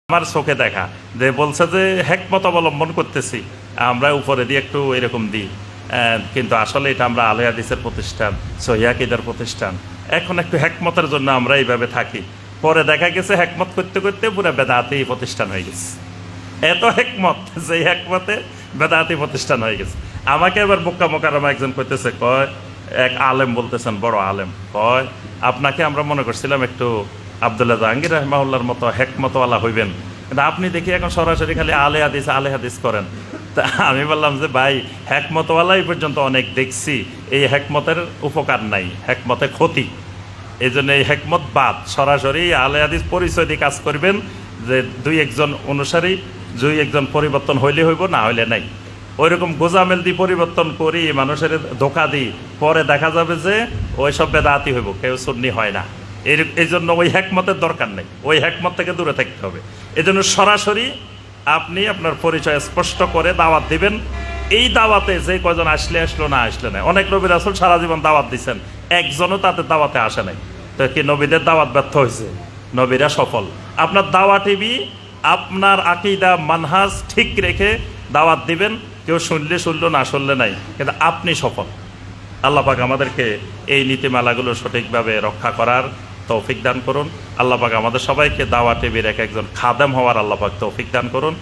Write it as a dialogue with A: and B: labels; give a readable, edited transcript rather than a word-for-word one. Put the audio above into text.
A: আমার চোখে দেখা যে বলছে যে হেকমত অবলম্বন করতেছি আমরা উপরে দিয়ে একটু এরকম দিই, কিন্তু আসলে এটা আমরা আলে হাদিসের প্রতিষ্ঠান, সহিহ আকীদার প্রতিষ্ঠান। এখন একটু হেকমতের জন্য আমরা এইভাবে থাকি, পরে দেখা গেছে হেকমত করতে করতে পুরো বেদাতি প্রতিষ্ঠান হয়ে গেছে। এত হেকমত যে হেকমতে বেদাতি প্রতিষ্ঠান হয়ে গেছে। আমাকে এবার মক্কা মুকাররমা একজন কইতেছে, কয় এক আলেম বলতেছেন, বড় আলেম, কয় আপনাকে আমরা মনে করছিলাম একটু আব্দুল্লাহ জাহাঙ্গীর রাহমাহুল্লাহর মতো হেকমতওয়ালা হইবেন, কিন্তু আপনি দেখি এখন সরাসরি খালি আলে হাদিস করেন। তা আমি বললাম যে ভাই, হেকমতওয়ালা এই পর্যন্ত অনেক দেখছি, এই হেকমতের উপকার নাই, হেকমতে ক্ষতি। এই জন্য এই হেকমত বাদ, সরাসরি আলে হাদিস পরিচয় দিয়ে কাজ করবেন, যে দুই একজন অনুসারী, দুই একজন পরিবর্তন হইলে হইব, না হইলে নাই। ওইরকম গোজামেল দিয়ে পরিবর্তন করি, মানুষের ধোকা দিই, পরে দেখা যাবে যে ওই সব বেদাতি হইব, কেউ সুন্নি হয় না। এই জন্য ওই হেকমতের দরকার নেই, ওই হেকমত থেকে দূরে থাকতে হবে। এই জন্য সরাসরি আপনি আপনার পরিচয় স্পষ্ট করে দাওয়াত দিবেন। এই দাওয়াতে যে কয়জন আসলো না আসলে নাই। অনেক নবী রাসূল সারা জীবন দাওয়াত দিচ্ছেন, একজনও তাদের দাওয়াতে আসে নাই। তো কি নবীদের দাওয়াত ব্যর্থ হয়েছে? নবীরা সফল। আপনার দাওয়া টিভি আপনার আকীদা মানহাজ ঠিক রেখে দাওয়াত দিবেন, কেউ শুনলে শুনলো, না শুনলে নাই, কিন্তু আপনি সফল। আল্লাহ পাক আমাদেরকে এই নীতিমালাগুলো সঠিকভাবে রক্ষা করার তৌফিক দান করুন। আল্লাহ পাক আমাদের সবাইকে দাওয়া টিভির এক একজন খাদেম হওয়ার আল্লাহ পাক তৌফিক দান করুন।